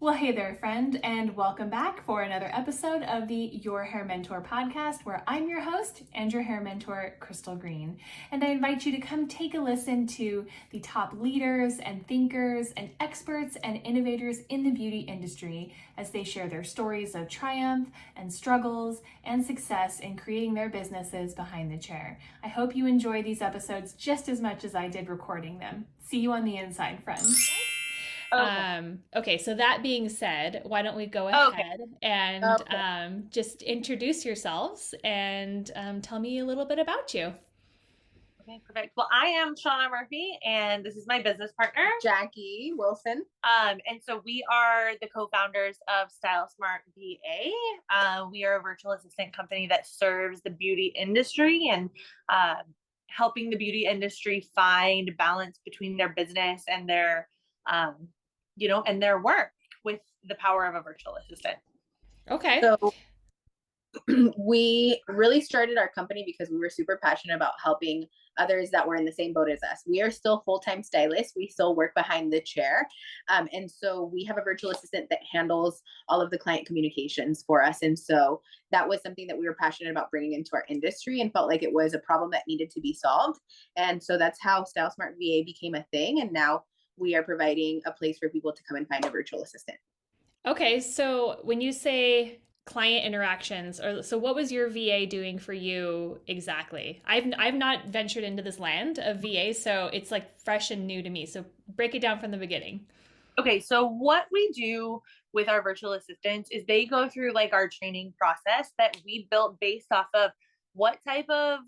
Well, hey there, friend, and welcome back for another episode of the Your.Hair.Mentor podcast, where I'm your host and your hair mentor, Crystal Green. And I invite you to come take a listen to the top leaders and thinkers and experts and innovators in the beauty industry as they share their stories of triumph and struggles and success in creating their businesses behind the chair. I hope you enjoy these episodes just as much as I did recording them. See you on the inside, friends. Okay, so that being said, why don't we go ahead and just introduce yourselves and tell me a little bit about you. Okay, perfect. Well, I am Shauna Murphy, and this is my business partner, Jackie Wilson. And so we are the co-founders of StyleSmart VA. We are a virtual assistant company that serves the beauty industry and helping the beauty industry find balance between their business and their and their work with the power of a virtual assistant. Okay. So we really started our company because we were super passionate about helping others that were in the same boat as us. We are still full-time stylists. We still work behind the chair. And so we have a virtual assistant that handles all of the client communications for us. And so that was something that we were passionate about bringing into our industry and felt like it was a problem that needed to be solved. And so that's how StyleSmart VA became a thing. And now we are providing a place for people to come and find a virtual assistant. Okay, so when you say client interactions, so what was your VA doing for you exactly? I've not ventured into this land of VA, so it's like fresh and new to me. So break it down from the beginning. Okay, so what we do with our virtual assistants is they go through like our training process that we built based off of what type of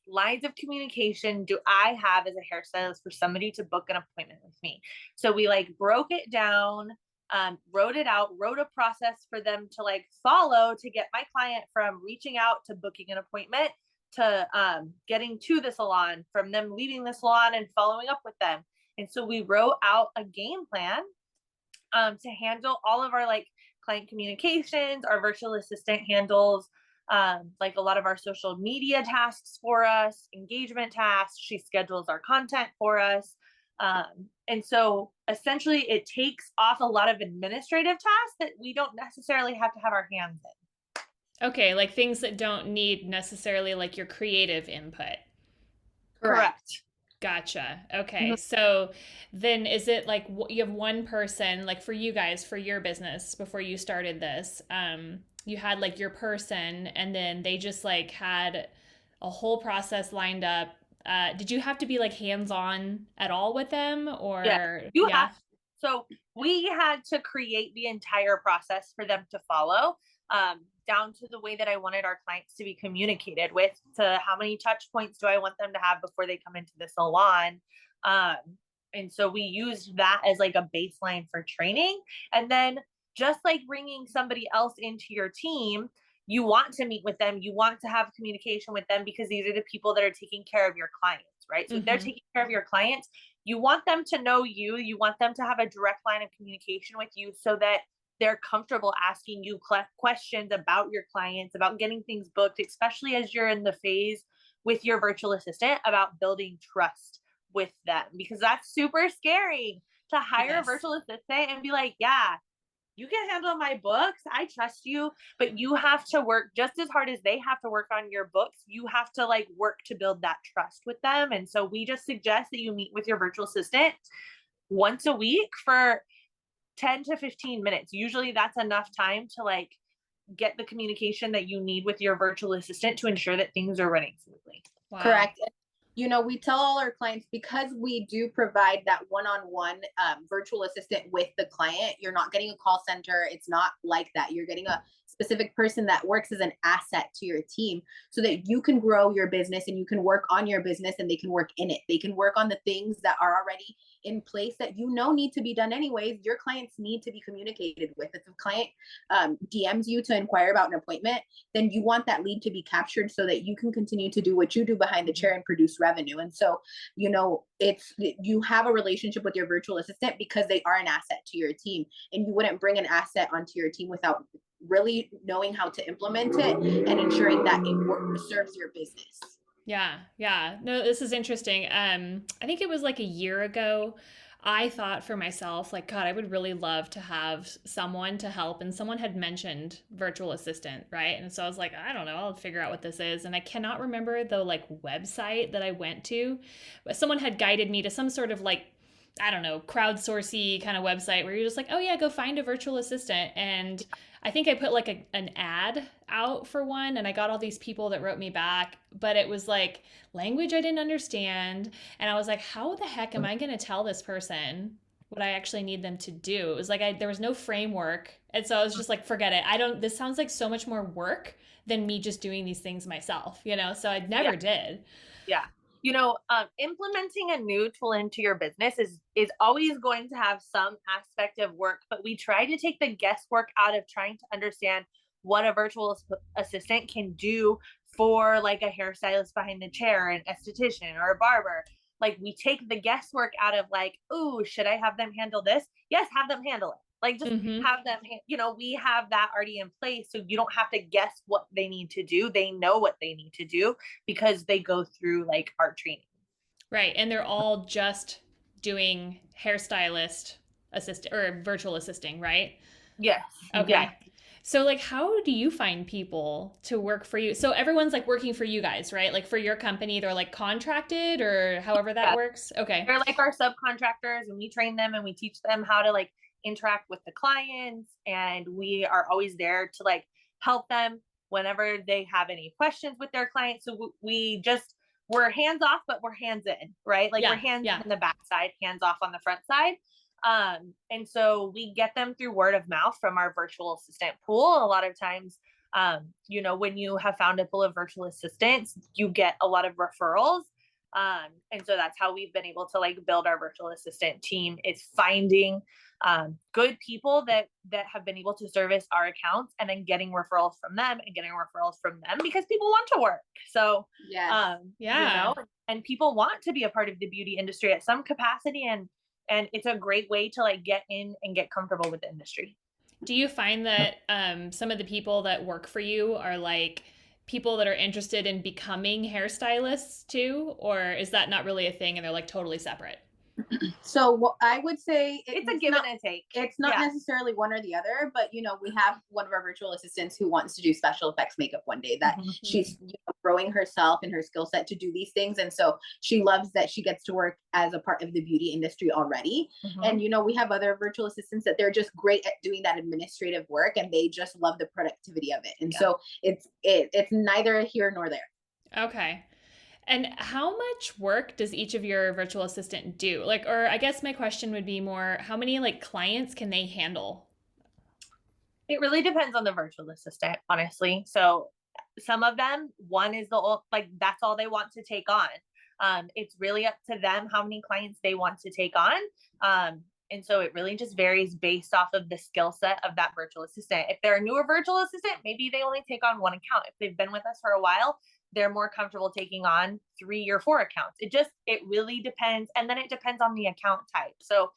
lines of communication do I have as a hairstylist for somebody to book an appointment with me. So we like broke it down, wrote it out, wrote a process for them to like follow to get my client from reaching out to booking an appointment to getting to the salon, from them leaving the salon and following up with them. And so we wrote out a game plan to handle all of our like client communications. Our virtual assistant handles like a lot of our social media tasks for us, engagement tasks. She schedules our content for us. And so essentially it takes off a lot of administrative tasks that we don't necessarily have to have our hands in. Okay, like things that don't need necessarily like your creative input. Correct. Gotcha. Okay. So then is it like you have one person, like for you guys, for your business before you started this, you had like your person and then they just like had a whole process lined up. Did you have to be like hands-on at all with them or? Yeah, you have. So we had to create the entire process for them to follow, down to the way that I wanted our clients to be communicated with, to how many touch points do I want them to have before they come into the salon. And so we used that as like a baseline for training. And then just like bringing somebody else into your team, you want to meet with them, you want to have communication with them because these are the people that are taking care of your clients, right? So if they're taking care of your clients, you want them to know you, you want them to have a direct line of communication with you so that they're comfortable asking you questions about your clients, about getting things booked, especially as you're in the phase with your virtual assistant about building trust with them, because that's super scary to hire a virtual assistant and be like, yeah, you can handle my books. I trust you, but you have to work just as hard as they have to work on your books. You have to like work to build that trust with them. And so we just suggest that you meet with your virtual assistant once a week for 10 to 15 minutes. Usually that's enough time to like get the communication that you need with your virtual assistant to ensure that things are running smoothly. Wow. Correct. You know, we tell all our clients, because we do provide that one-on-one virtual assistant with the client, you're not getting a call center. It's not like that. You're getting a specific person that works as an asset to your team so that you can grow your business and you can work on your business and they can work in it. They can work on the things that are already in place that you know need to be done anyways. Your clients need to be communicated with. If a client DMs you to inquire about an appointment, then you want that lead to be captured so that you can continue to do what you do behind the chair and produce revenue. And so, you know, you have a relationship with your virtual assistant because they are an asset to your team, and you wouldn't bring an asset onto your team without really knowing how to implement it and ensuring that it serves your business. Yeah. No, this is interesting. I think it was like a year ago. I thought for myself, like, God, I would really love to have someone to help. And someone had mentioned virtual assistant, right? And so I was like, I don't know, I'll figure out what this is. And I cannot remember the like website that I went to, but someone had guided me to some sort of like, I don't know, crowdsourcey kind of website where you're just like, oh yeah, go find a virtual assistant. And I think I put like an ad out for one, and I got all these people that wrote me back, but it was like language I didn't understand. And I was like, how the heck am I going to tell this person what I actually need them to do? It was like there was no framework. And so I was just like, forget it. This sounds like so much more work than me just doing these things myself, you know? So I never did. Yeah. Implementing a new tool into your business is always going to have some aspect of work, but we try to take the guesswork out of trying to understand what a virtual assistant can do for like a hairstylist behind the chair, an esthetician, or a barber. Like we take the guesswork out of like, oh, should I have them handle this? Yes, have them handle it. Like just have them, we have that already in place. So you don't have to guess what they need to do. They know what they need to do because they go through like our training. Right. And they're all just doing hairstylist assistant or virtual assisting, right? Yes. Okay. Yeah. So like how do you find people to work for you? So everyone's like working for you guys, right? Like for your company, they're like contracted or however that works. Okay. They're like our subcontractors, and we train them and we teach them how to like interact with the clients, and we are always there to like help them whenever they have any questions with their clients. So we're hands off, but we're hands in, right? Like we're hands in the back side, hands off on the front side. And so we get them through word of mouth from our virtual assistant pool. A lot of times, when you have found a pool of virtual assistants, you get a lot of referrals. And so that's how we've been able to like build our virtual assistant team, is finding good people that have been able to service our accounts, and then getting referrals from them because people want to work. So and people want to be a part of the beauty industry at some capacity, and it's a great way to like get in and get comfortable with the industry. Do you find that some of the people that work for you are like people that are interested in becoming hairstylists too, or is that not really a thing and they're like totally separate? So I would say it's a give and a take. It's not necessarily one or the other, but we have one of our virtual assistants who wants to do special effects makeup one day, that she's growing herself and her skill set to do these things. And so she loves that she gets to work as a part of the beauty industry already. And, we have other virtual assistants that they're just great at doing that administrative work, and they just love the productivity of it. And so it's neither here nor there. Okay. And how much work does each of your virtual assistant do? Like, or I guess my question would be more, how many like clients can they handle? It really depends on the virtual assistant, honestly. So some of them, one is that's all they want to take on. It's really up to them how many clients they want to take on. And so it really just varies based off of the skill set of that virtual assistant. If they're a newer virtual assistant, maybe they only take on one account. If they've been with us for a while, they're more comfortable taking on 3 or 4 accounts. It really depends. And then it depends on the account type. So,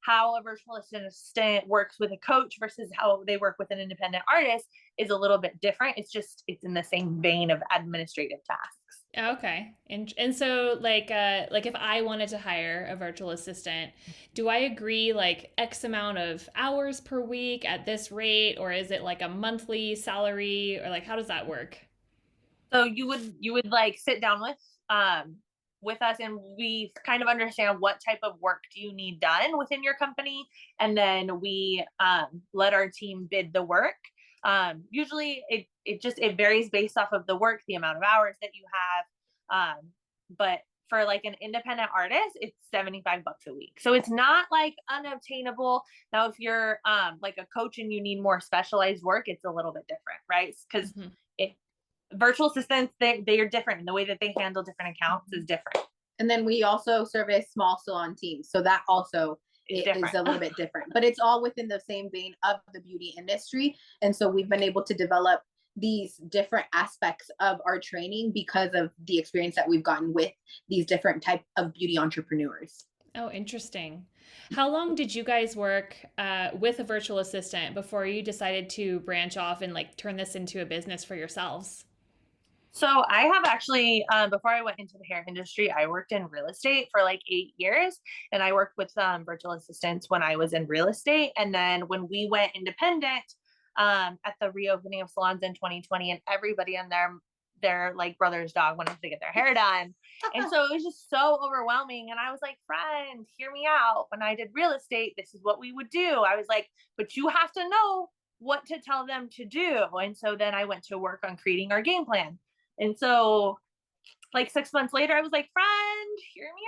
how a virtual assistant works with a coach versus how they work with an independent artist is a little bit different. It's in the same vein of administrative tasks. Okay. And so like if I wanted to hire a virtual assistant, do I agree like X amount of hours per week at this rate, or is it like a monthly salary, or like how does that work? So you would like sit down with us, and we kind of understand what type of work do you need done within your company, and then we let our team bid the work. Usually it varies based off of the work, the amount of hours that you have, but for like an independent artist, it's $75 a week. So it's not like unobtainable. Now, if you're like a coach and you need more specialized work, it's a little bit different, right? Because virtual assistants, they are different, and the way that they handle different accounts is different. And then we also service small salon teams, so that also is a little bit different, but it's all within the same vein of the beauty industry. And so we've been able to develop these different aspects of our training because of the experience that we've gotten with these different type of beauty entrepreneurs. Oh, interesting. How long did you guys work with a virtual assistant before you decided to branch off and like turn this into a business for yourselves? So I have actually, before I went into the hair industry, I worked in real estate for like 8 years, and I worked with virtual assistants when I was in real estate. And then when we went independent, at the reopening of salons in 2020, and everybody and their like brother's dog wanted to get their hair done. And so it was just so overwhelming. And I was like, friend, hear me out. When I did real estate, this is what we would do. I was like, but you have to know what to tell them to do. And so then I went to work on creating our game plan. And so like 6 months later, I was like, friend, hear me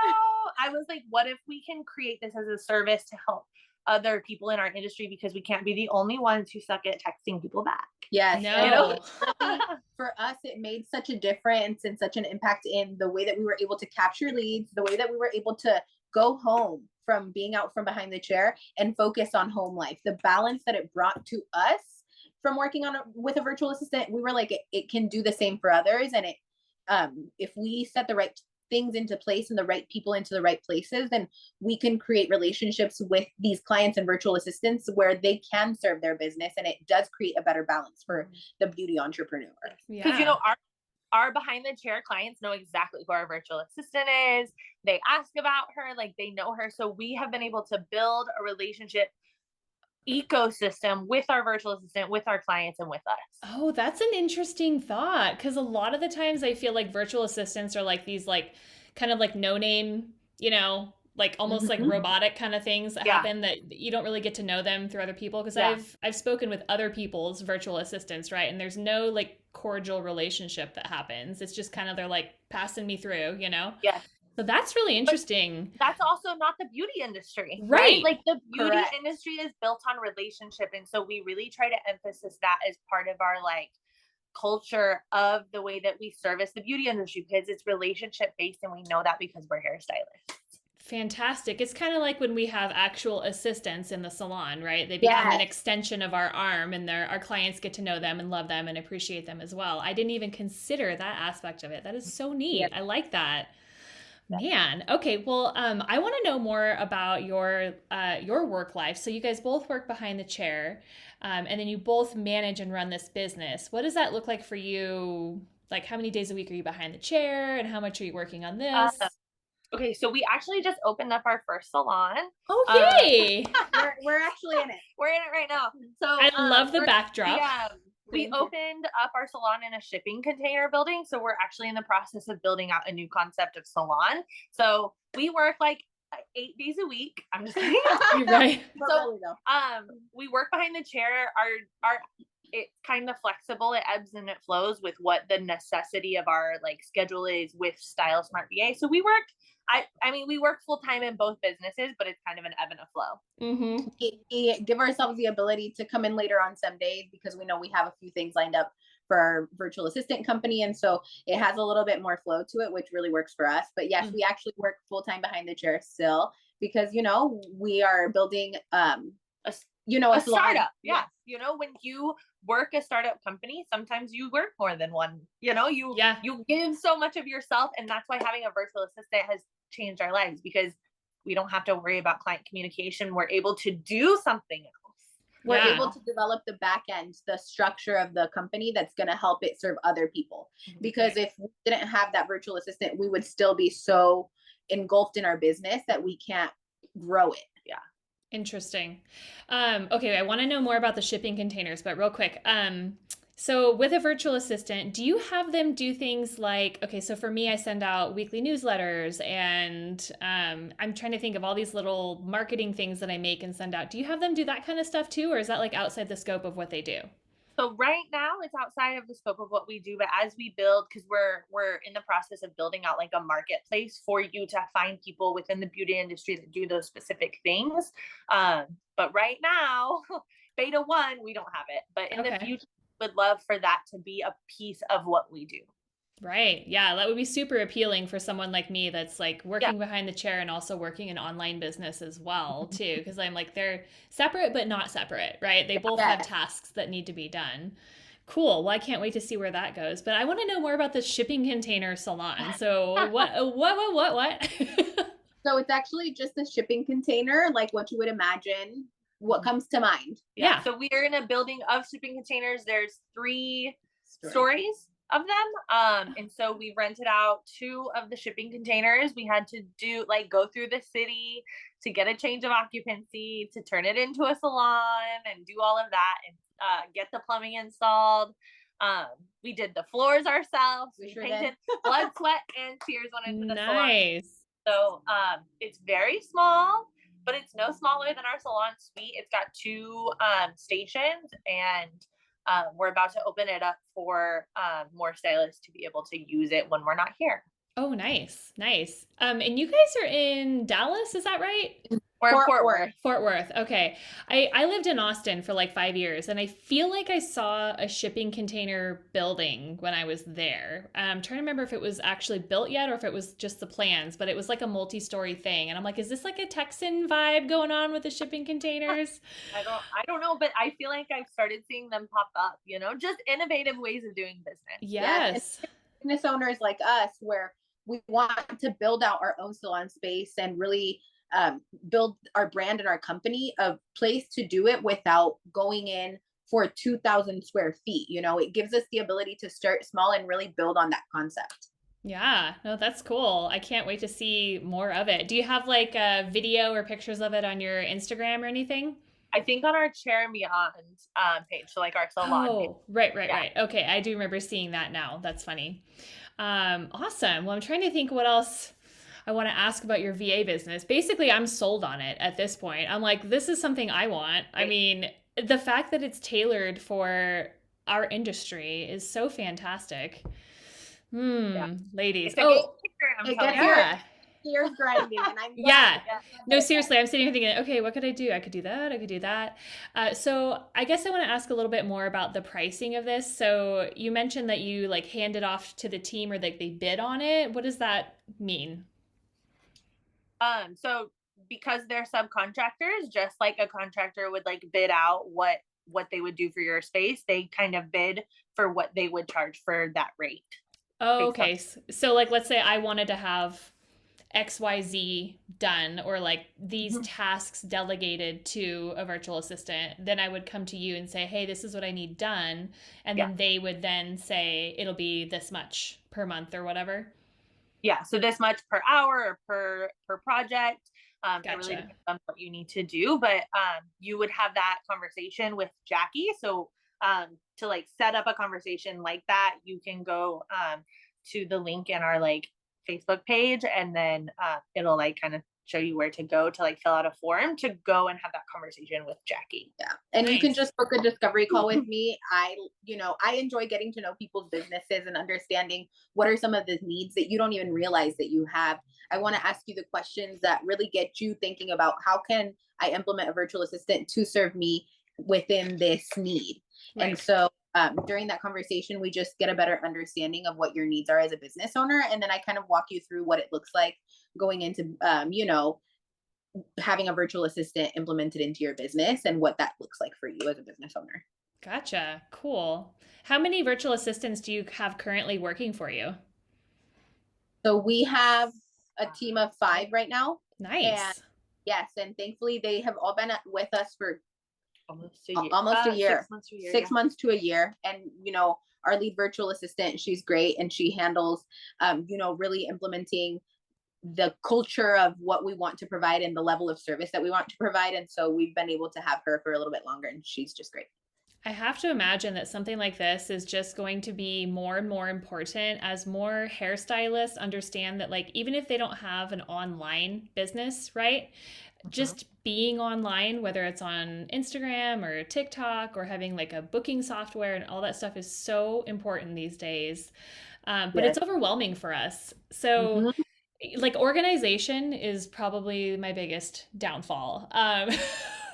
out. I was like, what if we can create this as a service to help other people in our industry, because we can't be the only ones who suck at texting people back. Yes. No. For us, it made such a difference and such an impact in the way that we were able to capture leads, the way that we were able to go home from being out from behind the chair and focus on home life. The balance that it brought to us from working with a virtual assistant, we were like, it can do the same for others. And if we set the right things into place and the right people into the right places, then we can create relationships with these clients and virtual assistants where they can serve their business, and it does create a better balance for the beauty entrepreneur. Because our behind the chair clients know exactly who our virtual assistant is. They ask about her, like they know her. So we have been able to build a relationship ecosystem with our virtual assistant, with our clients, and with us. Oh, that's an interesting thought, because a lot of the times I feel like virtual assistants are like these like kind of like no name, like almost like robotic kind of things that happen that you don't really get to know them through other people. Because I've spoken with other people's virtual assistants, right? And there's no like cordial relationship that happens. It's just kind of they're like passing me through, Yeah. So that's really interesting. But that's also not the beauty industry, right? Like the beauty industry is built on relationship. And so we really try to emphasize that as part of our like culture of the way that we service the beauty industry, because it's relationship based. And we know that because we're hairstylists. Fantastic. It's kind of like when we have actual assistants in the salon, right? They become an extension of our arm, and our clients get to know them and love them and appreciate them as well. I didn't even consider that aspect of it. That is so neat. I like that. Man. Okay. Well, I want to know more about your work life. So you guys both work behind the chair, and then you both manage and run this business. What does that look like for you? Like, how many days a week are you behind the chair, and how much are you working on this? Okay, so we actually just opened up our first salon. Oh, yay! We're actually in it. We're in it right now. So I love the backdrop. Yeah. We opened up our salon in a shipping container building. So we're actually in the process of building out a new concept of salon. So we work like 8 days a week. I'm just kidding. You're right. So we work behind the chair. Our it's kind of flexible. It ebbs and it flows with what the necessity of our like schedule is with StyleSmart VA. So we work, I mean, we work full time in both businesses, but it's kind of an ebb and a flow. Mm-hmm. We give ourselves the ability to come in later on some days because we know we have a few things lined up for our virtual assistant company. And so it has a little bit more flow to it, which really works for us. But yes, we actually work full time behind the chair still because, we are building, a startup. Yeah. When you work a startup company, sometimes you work more than one, you give so much of yourself. And that's why having a virtual assistant has changed our lives, because we don't have to worry about client communication. We're able to do something else. We're able to develop the back end, the structure of the company that's going to help it serve other people. Because if we didn't have that virtual assistant, we would still be so engulfed in our business that we can't grow it. Yeah. Interesting. Okay, I want to know more about the shipping containers, but real quick. So with a virtual assistant, do you have them do things like, okay, so for me, I send out weekly newsletters, and I'm trying to think of all these little marketing things that I make and send out. Do you have them do that kind of stuff too, or is that like outside the scope of what they do? So right now it's outside of the scope of what we do, but as we build, because we're in the process of building out like a marketplace for you to find people within the beauty industry that do those specific things. But right now, beta 1, we don't have it, but in the future, would love for that to be a piece of what we do. Right. Yeah. That would be super appealing for someone like me that's like working behind the chair and also working an online business as well too. Because I'm like, they're separate, but not separate, right? They both have tasks that need to be done. Cool. Well, I can't wait to see where that goes. But I want to know more about the shipping container salon. So what? So it's actually just a shipping container, like what you would imagine. What comes to mind? Yeah. So we are in a building of shipping containers. There's 3 stories. of them. And so we rented out 2 of the shipping containers. We had to go through the city to get a change of occupancy, to turn it into a salon and do all of that, and get the plumbing installed. We did the floors ourselves. We painted blood, sweat, and tears went into the salon. Nice. So it's very small, but it's no smaller than our salon suite. It's got 2 stations, and we're about to open it up for more stylists to be able to use it when we're not here. Oh, nice. Nice. And you guys are in Dallas, is that right? We're in Fort Worth. Fort Worth. Okay. I lived in Austin for like 5 years, and I feel like I saw a shipping container building when I was there. I'm trying to remember if it was actually built yet or if it was just the plans, but it was like a multi-story thing. And I'm like, is this like a Texan vibe going on with the shipping containers? I don't know, but I feel like I've started seeing them pop up, just innovative ways of doing business. Yes. Business owners like us, where we want to build out our own salon space and really build our brand and our company, a place to do it without going in for 2,000 square feet. It gives us the ability to start small and really build on that concept. Yeah, no, that's cool. I can't wait to see more of it. Do you have like a video or pictures of it on your Instagram or anything? I think on our Chair and Beyond page, so like our salon page. Right. Okay, I do remember seeing that now. That's funny. Awesome. Well, I'm trying to think what else I want to ask about your VA business. Basically, I'm sold on it at this point. I'm like, this is something I want. Right. I mean, the fact that it's tailored for our industry is so fantastic. Ladies. Gears grinding, and I'm no, seriously, I'm sitting here thinking, okay, what could I do? I could do that. I could do that. So I guess I want to ask a little bit more about the pricing of this. So you mentioned that you like hand it off to the team, or like they bid on it. What does that mean? So because they're subcontractors, just like a contractor would like bid out what they would do for your space, they kind of bid for what they would charge for that rate. Oh, okay. So like, let's say I wanted to have XYZ done, or like these tasks delegated to a virtual assistant, then I would come to you and say, hey, this is what I need done. And then they would then say, it'll be this much per month or whatever. Yeah. So this much per hour or per project. Gotcha. It really depends on what you need to do, but you would have that conversation with Jackie. So to like set up a conversation like that, you can go to the link in our like Facebook page, and then it'll like kind of show you where to go to like fill out a form to go and have that conversation with Jackie. Yeah. And you can just book a discovery call with me. I enjoy getting to know people's businesses and understanding what are some of the needs that you don't even realize that you have. I want to ask you the questions that really get you thinking about how can I implement a virtual assistant to serve me within this need. Right. And so during that conversation, we just get a better understanding of what your needs are as a business owner. And then I kind of walk you through what it looks like going into, having a virtual assistant implemented into your business and what that looks like for you as a business owner. Gotcha. Cool. How many virtual assistants do you have currently working for you? So we have a team of 5 right now. Nice. And yes. And thankfully they have all been with us for almost a year. 6 months to a year. And, our lead virtual assistant, she's great. And she handles, really implementing the culture of what we want to provide and the level of service that we want to provide. And so we've been able to have her for a little bit longer, and she's just great. I have to imagine that something like this is just going to be more and more important as more hairstylists understand that, like, even if they don't have an online business, right? Just being online, whether it's on Instagram or TikTok or having like a booking software and all that stuff is so important these days. But it's overwhelming for us. So like organization is probably my biggest downfall.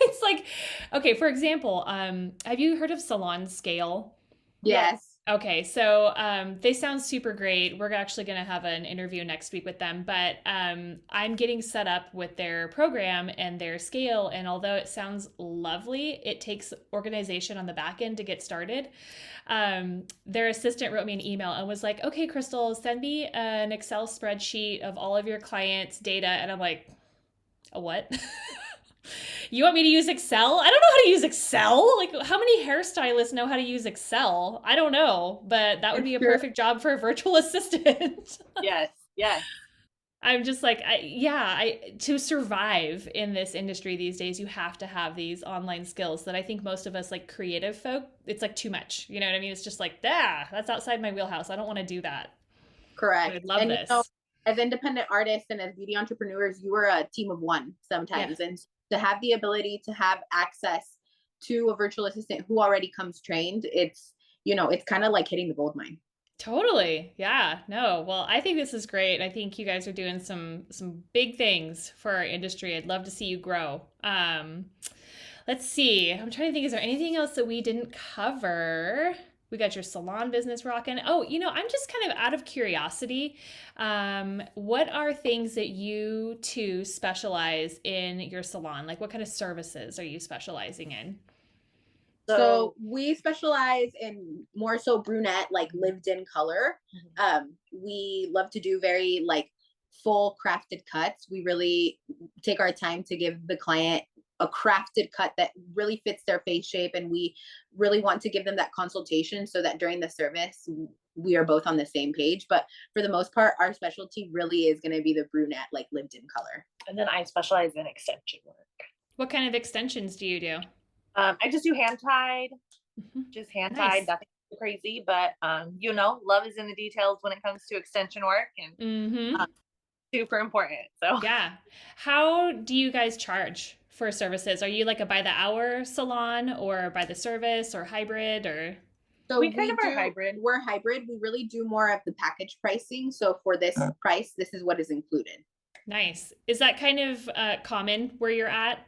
It's like, okay, for example, have you heard of Salon Scale? Yes. Okay, so they sound super great. We're actually going to have an interview next week with them, but I'm getting set up with their program and their scale, and although it sounds lovely, it takes organization on the back end to get started. Their assistant wrote me an email and was like, okay, Crystal, send me an Excel spreadsheet of all of your clients' data, and I'm like, a what? You want me to use Excel? I don't know how to use Excel. Like, how many hairstylists know how to use Excel? I don't know, but that would be a perfect job for a virtual assistant. Yes, yes. I'm just like, to survive in this industry these days, you have to have these online skills that I think most of us, like creative folk, it's like too much. You know what I mean? It's just like, that's outside my wheelhouse. I don't want to do that. Correct. I love and this. As independent artists and as beauty entrepreneurs, you are a team of one sometimes. Yeah. And to have the ability to have access to a virtual assistant who already comes trained, it's kind of like hitting the gold mine. Totally. Yeah. No. Well, I think this is great. I think you guys are doing some big things for our industry. I'd love to see you grow. Let's see. I'm trying to think, is there anything else that we didn't cover? We got your salon business rocking. Oh, I'm just kind of out of curiosity. What are things that you two specialize in your salon? Like, what kind of services are you specializing in? So we specialize in more so brunette, like lived in color. We love to do very like full crafted cuts. We really take our time to give the client a crafted cut that really fits their face shape. And we really want to give them that consultation so that during the service, we are both on the same page. But for the most part, our specialty really is going to be the brunette, like lived in color. And then I specialize in extension work. What kind of extensions do you do? I just do hand tied, just hand tied, nothing crazy, but love is in the details when it comes to extension work, and super important. So yeah. How do you guys charge for services? Are you like a by the hour salon or by the service or hybrid or? So we kind of are hybrid. We're hybrid. We really do more of the package pricing. So for this price, this is what is included. Nice. Is that kind of common where you're at?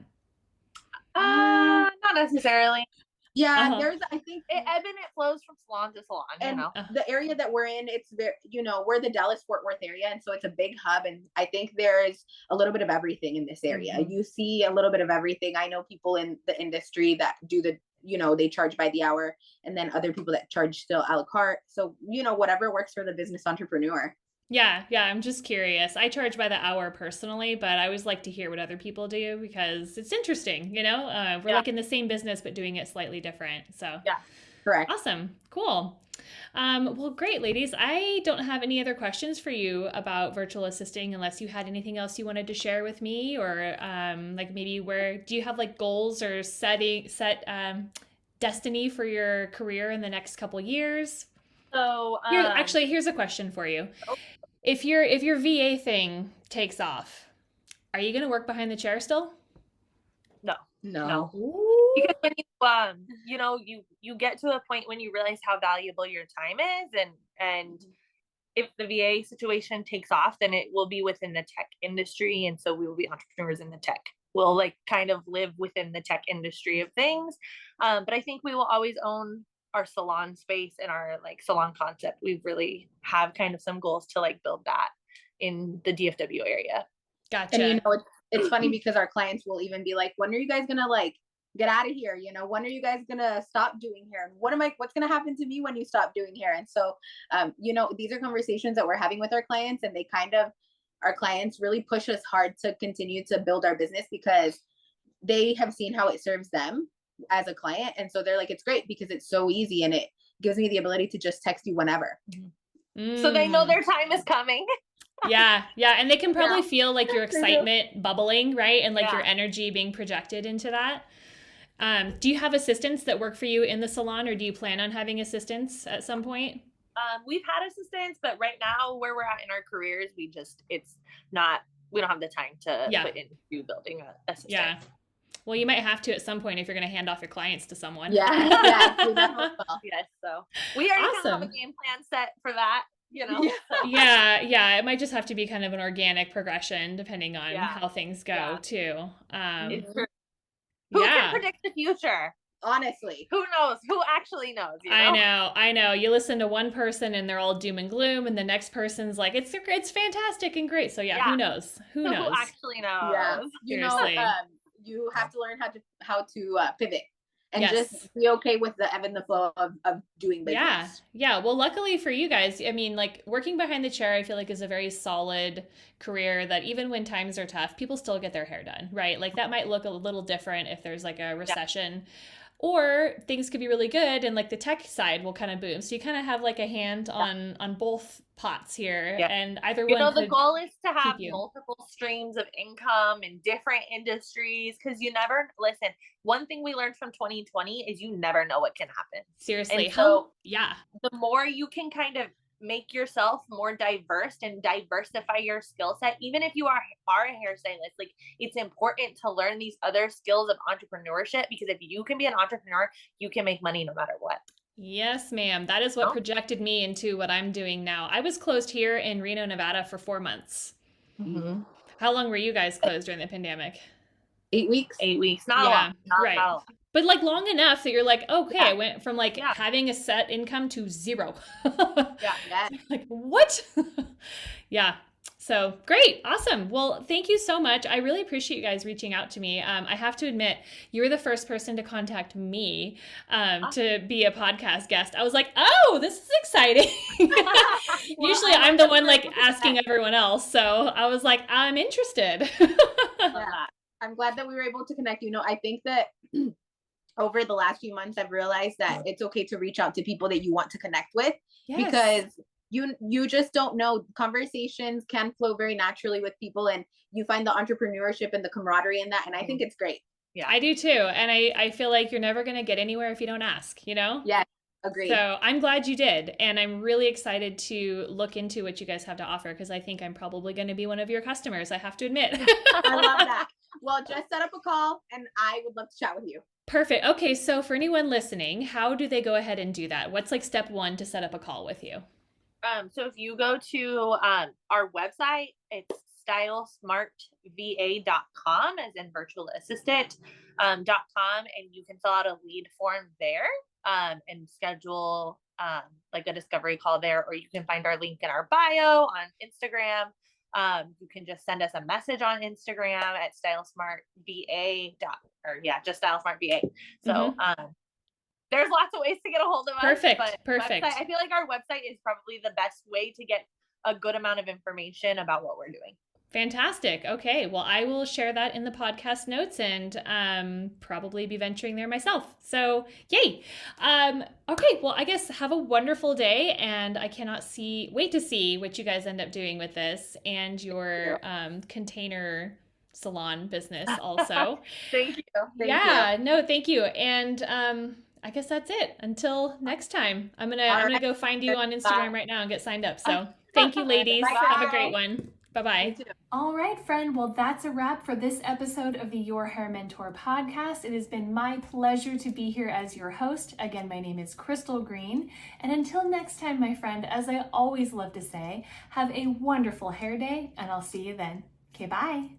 Not necessarily. Yeah, there's, I think it ebb and it flows from salon to salon, and the area that we're in, it's very, we're the Dallas Fort Worth area. And so it's a big hub. And I think there's a little bit of everything in this area. You see a little bit of everything. I know people in the industry that do they charge by the hour, and then other people that charge still a la carte. So, whatever works for the business entrepreneur. Yeah. I'm just curious. I charge by the hour personally, but I always like to hear what other people do because it's interesting, we're like in the same business, but doing it slightly different. So yeah, correct. Awesome. Cool. Well, great, ladies. I don't have any other questions for you about virtual assisting unless you had anything else you wanted to share with me, or like maybe where do you have like goals or set destiny for your career in the next couple years? So here's a question for you. If your VA thing takes off, are you going to work behind the chair still? No. Because when you get to a point when you realize how valuable your time is, and if the VA situation takes off, then it will be within the tech industry, and so we will be entrepreneurs in the tech. We'll like kind of live within the tech industry of things, but I think we will always own our salon space and our like salon concept. We really have kind of some goals to like build that in the DFW area. Gotcha. And it's funny because our clients will even be like, when are you guys gonna like get out of here? When are you guys gonna stop doing hair? And what's gonna happen to me when you stop doing hair? And so these are conversations that we're having with our clients, and our clients really push us hard to continue to build our business because they have seen how it serves them as a client. And so they're like, it's great because it's so easy and it gives me the ability to just text you whenever. So they know their time is coming. Yeah. And they can probably feel like your excitement bubbling, right? And like your energy being projected into that. Do you have assistants that work for you in the salon, or do you plan on having assistants at some point? We've had assistants, but right now where we're at in our careers, we don't have the time to put into building an assistant. Yeah. Well, you might have to at some point if you're going to hand off your clients to someone. Yeah. Yes. So we already have a game plan set for that, Yeah. It might just have to be kind of an organic progression depending on how things go too. It's true. Who can predict the future? Honestly, who knows? Who actually knows? I know. You listen to one person and they're all doom and gloom, and the next person's like, it's fantastic and great. So who knows? Who knows? Who actually knows? Yeah. You have to learn how to pivot and Yes. just be okay with the ebb and the flow of doing business. Yeah. Well, luckily for you guys, I mean, like working behind the chair, I feel like is a very solid career that even when times are tough, people still get their hair done, right? Like that might look a little different if there's like a recession. Or things could be really good and like the tech side will kind of boom. So you kind of have like a hand on both pots here, and either one the could goal is to have you. multiple streams of income in different industries, because you never listen. One thing we learned from 2020 is you never know what can happen. Seriously. And so yeah. the more you can kind of make yourself more diverse and diversify your skill set, even if you are a hairstylist, like it's important to learn these other skills of entrepreneurship, because if you can be an entrepreneur, you can make money no matter what. Yes, ma'am. That is what projected me into what I'm doing now. I was closed here in Reno, Nevada for 4 months. Mm-hmm. How long were you guys closed during the pandemic? 8 weeks. 8 weeks. Not a lot. Right. Not a lot. But like long enough that you're like, okay, I went from like having a set income to zero. Like what? Yeah. So great. Awesome. Well, thank you so much. I really appreciate you guys reaching out to me. I have to admit, you were the first person to contact me to be a podcast guest. I was like, oh, this is exciting. Usually I'm the one like asking everyone else. So I was like, I'm interested. I'm glad that we were able to connect. You know, I think that over the last few months, I've realized that it's okay to reach out to people that you want to connect with, because you just don't know. Conversations can flow very naturally with people, and you find the entrepreneurship and the camaraderie in that. And I think it's great. Yeah, I do too. And I feel like you're never going to get anywhere if you don't ask, you know? Yeah, agreed. So I'm glad you did. And I'm really excited to look into what you guys have to offer, because I think I'm probably going to be one of your customers, I have to admit. I love that. Well, just set up a call and I would love to chat with you. Perfect. Okay, so for anyone listening, how do they go ahead and do that? What's like step one to set up a call with you? So if you go to our website, it's StyleSmartVA.com, as in virtual assistant, .com, and you can fill out a lead form there and schedule like a discovery call there, or you can find our link in our bio on Instagram. You can just send us a message on Instagram at StyleSmartVA. Just StyleSmartVA. So there's lots of ways to get a hold of us. Perfect. I feel like our website is probably the best way to get a good amount of information about what we're doing. Fantastic. Okay. Well, I will share that in the podcast notes and probably be venturing there myself. So yay. Okay. Well, I guess have a wonderful day, and I cannot wait to see what you guys end up doing with this and your container salon business also. Thank you. Thank you. And I guess that's it. Until next time, I'm gonna go find you on Instagram right now and get signed up. So thank you, ladies. Have a great one. Bye-bye. All right, friend. Well, that's a wrap for this episode of the Your Hair Mentor podcast. It has been my pleasure to be here as your host. Again, my name is Crystal Green. And until next time, my friend, as I always love to say, have a wonderful hair day, and I'll see you then. Okay, bye.